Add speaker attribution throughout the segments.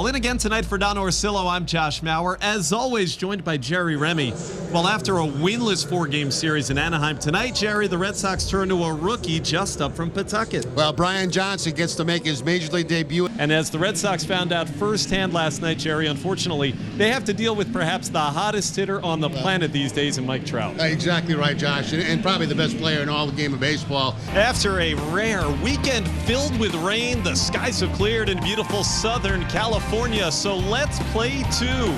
Speaker 1: Well, in again tonight for Don Orsillo, I'm Josh Maurer. As always, joined by Jerry Remy. Well, after a winless four-game series in Anaheim tonight, Jerry, the Red Sox turn to a rookie just up from Pawtucket.
Speaker 2: Well, Brian Johnson gets to make his Major League debut.
Speaker 1: And as the Red Sox found out firsthand last night, Jerry, unfortunately, they have to deal with perhaps the hottest hitter on the planet these days in Mike Trout.
Speaker 2: Exactly right, Josh, and probably the best player in all the game of baseball.
Speaker 1: After a rare weekend filled with rain, the skies have cleared in beautiful Southern California, so let's play two.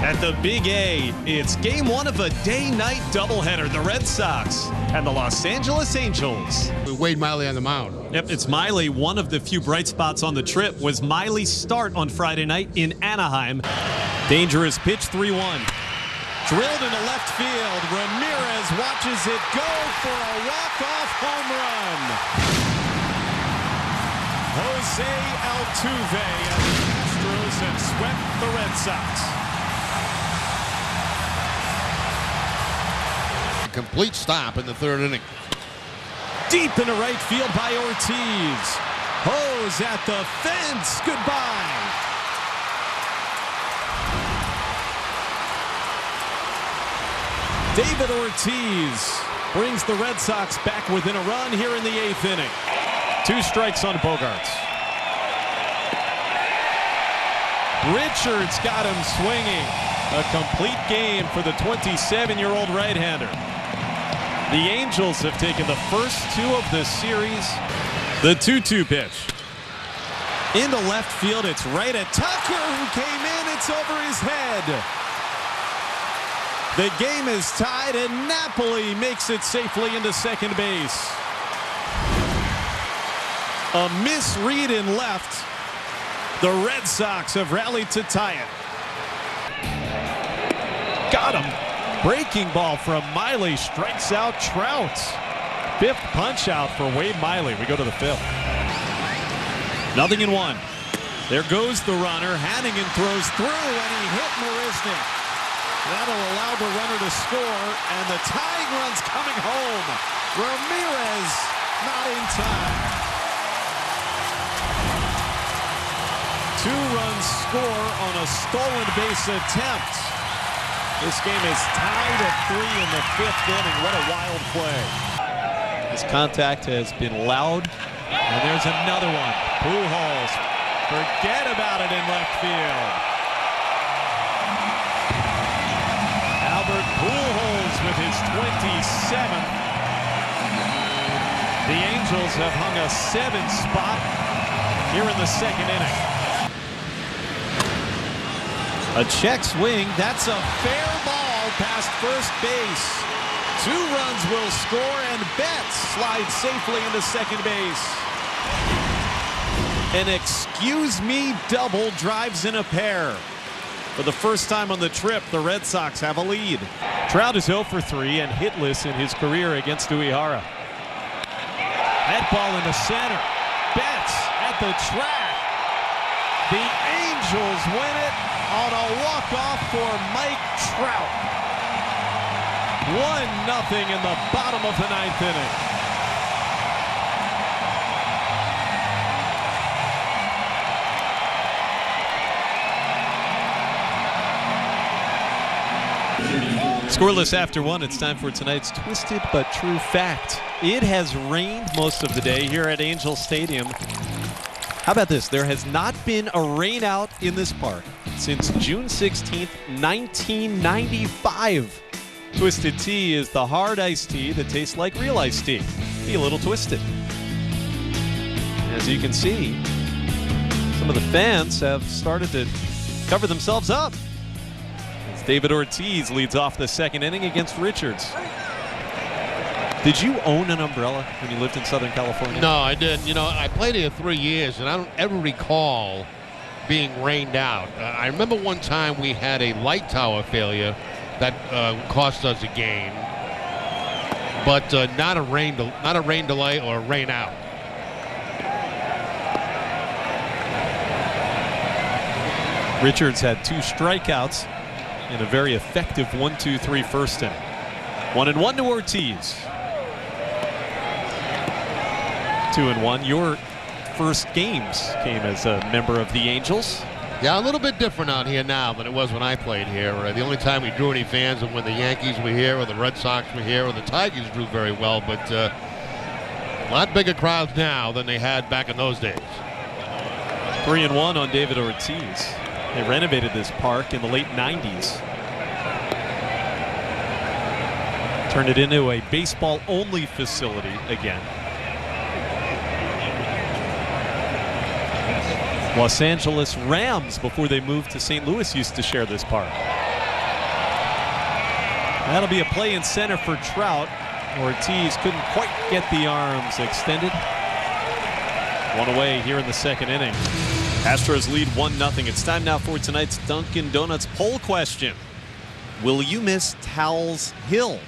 Speaker 1: At the Big A, it's game one of a day-night doubleheader. The Red Sox and the Los Angeles Angels.
Speaker 2: Wade Miley on the mound.
Speaker 1: Yep, it's Miley. One of the few bright spots on the trip was Miley's start on Friday night in Anaheim. Dangerous pitch, 3-1. Drilled into left field. Ramirez watches it go for a walk-off home run. Jose Altuve and the Astros have swept the Red Sox.
Speaker 2: Complete stop in the third inning.
Speaker 1: Deep into right field by Ortiz. Hose at the fence. Goodbye. David Ortiz brings the Red Sox back within a run here in the eighth inning. 2 strikes on Bogarts. Richards got him swinging. A complete game for the 27-year-old right-hander. The Angels have taken the first 2 of the series. The 2-2 pitch. Into left field, it's right at Tucker, who came in. It's over his head. The game is tied, and Napoli makes it safely into second base. A misread in left. The Red Sox have rallied to tie it. Got him. Breaking ball from Miley strikes out Trout. 5th punch out for Wade Miley. We go to the 5th. 0-1. There goes the runner. Hannigan throws through, and he hit Marisnik. That'll allow the runner to score, and the tying run's coming home. Ramirez not in time. 2-run score on a stolen base attempt. This game is tied at 3 in the 5th inning. What a wild play. This contact has been loud. And there's another one. Pujols. Forget about it in left field. Albert Pujols with his 27th. The Angels have hung a 7th spot here in the second inning. A check swing. That's a fair ball past first base. 2 runs will score, and Betts slides safely into second base. An excuse-me double drives in a pair. For the first time on the trip, the Red Sox have a lead. Trout is 0 for 3 and hitless in his career against Uehara. That ball into center. Betts at the track. The Angels win it on a walk-off for Mike Trout. 1-0 in the bottom of the 9th inning. Scoreless after 1, it's time for tonight's Twisted But True Fact. It has rained most of the day here at Angel Stadium. How about this? There has not been a rain out in this park since June 16th, 1995. Twisted Tea is the hard iced tea that tastes like real iced tea. Be a little twisted. As you can see, some of the fans have started to cover themselves up. As David Ortiz leads off the second inning against Richards. Did you own an umbrella when you lived in Southern California?
Speaker 2: No, I didn't. You know, I played here 3 years, and I don't ever recall being rained out. I remember one time we had a light tower failure that cost us a game, but not a rain delay or a rain out.
Speaker 1: Richards had 2 strikeouts in a very effective 1-2-3 first inning. 1-1 to Ortiz. 2-1. Your first games came as a member of the Angels.
Speaker 2: Yeah, a little bit different out here now than it was when I played here. The only time we drew any fans was when the Yankees were here or the Red Sox were here or the Tigers drew very well, but a lot bigger crowds now than they had back in those days.
Speaker 1: 3-1 on David Ortiz. They renovated this park in the late 90s. Turned it into a baseball-only facility again. Los Angeles Rams, before they moved to St. Louis, used to share this park. That'll be a play in center for Trout. Ortiz couldn't quite get the arms extended. One away here in the second inning. Astros lead 1-0. It's time now for tonight's Dunkin' Donuts poll question. Will you miss Towles Hill?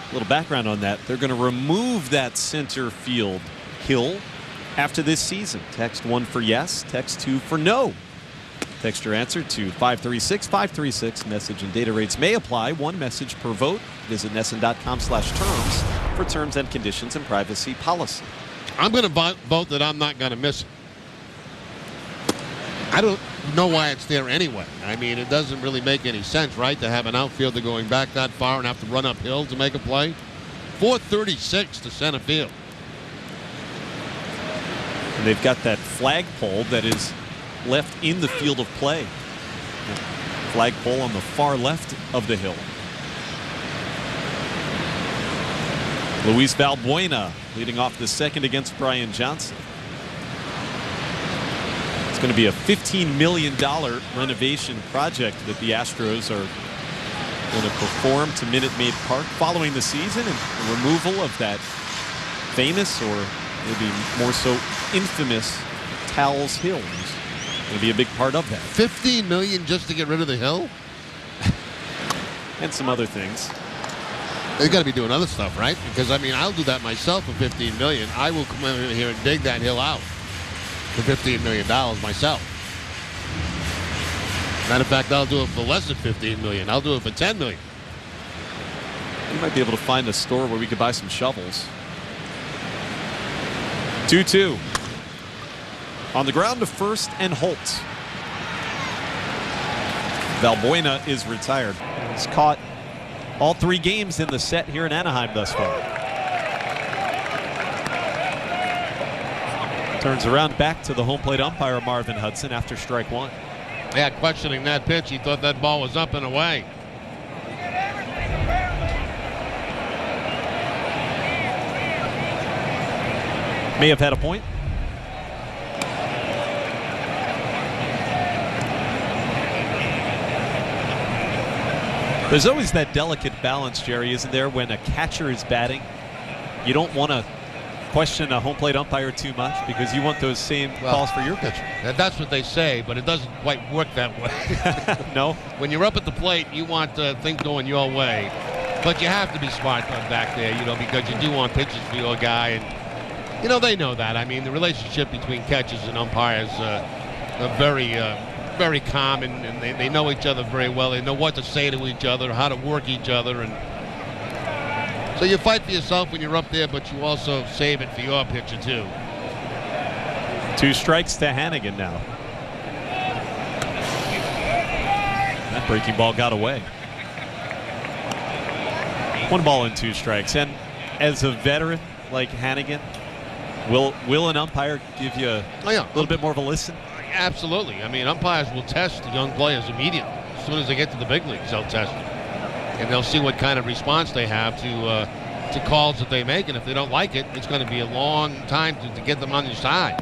Speaker 1: A little background on that. They're going to remove that center field hill after this season. Text 1 for yes, text 2 for no. Text your answer to 536-536. Message and data rates may apply. One message per vote. Visit NESN.com/terms for terms and conditions and privacy policy.
Speaker 2: I'm going to vote that I'm not going to miss it. I don't know why it's there anyway. I mean, it doesn't really make any sense, right, to have an outfielder going back that far and have to run uphill to make a play. 436 to center field.
Speaker 1: And they've got that flagpole that is left in the field of play. Flagpole on the far left of the hill. Luis Valbuena leading off the second against Brian Johnson. It's going to be a $15 million renovation project that the Astros are going to perform to Minute Maid Park following the season, and the removal of that famous, or maybe more so infamous, Towles Hill is going to be a big part of that.
Speaker 2: $15 million just to get rid of the hill?
Speaker 1: And some other things.
Speaker 2: They've got to be doing other stuff, right? Because, I mean, I'll do that myself for $15 million. I will come in here and dig that hill out for $15 million myself. Matter of fact, I'll do it for less than $15 million. I'll do it for $10 million.
Speaker 1: You might be able to find a store where we could buy some shovels. 2-2. On the ground to first and Holtz. Valbuena is retired. He's caught all 3 games in the set here in Anaheim thus far. Turns around back to the home plate umpire Marvin Hudson after strike 1.
Speaker 2: Yeah, questioning that pitch. He thought that ball was up and away.
Speaker 1: May have had a point. There's always that delicate balance, Jerry, isn't there, when a catcher is batting? You don't want to question a home plate umpire too much because you want those same calls for your pitcher.
Speaker 2: That's what they say, but it doesn't quite work that way.
Speaker 1: No?
Speaker 2: When you're up at the plate, you want things going your way. But you have to be smart back there, because you do want pitches for your guy. And, they know that. I mean, the relationship between catchers and umpires are very calm, and they know each other very well. They know what to say to each other, how to work each other. And so you fight for yourself when you're up there, but you also save it for your pitcher, too.
Speaker 1: 2 strikes to Hannigan now. That breaking ball got away. 1 ball and 2 strikes. And as a veteran like Hannigan, will an umpire give you a little bit more of a listen?
Speaker 2: Absolutely. I mean, umpires will test the young players immediately. As soon as they get to the big leagues, they'll test them. And they'll see what kind of response they have to calls that they make. And if they don't like it, it's going to be a long time to get them on your side.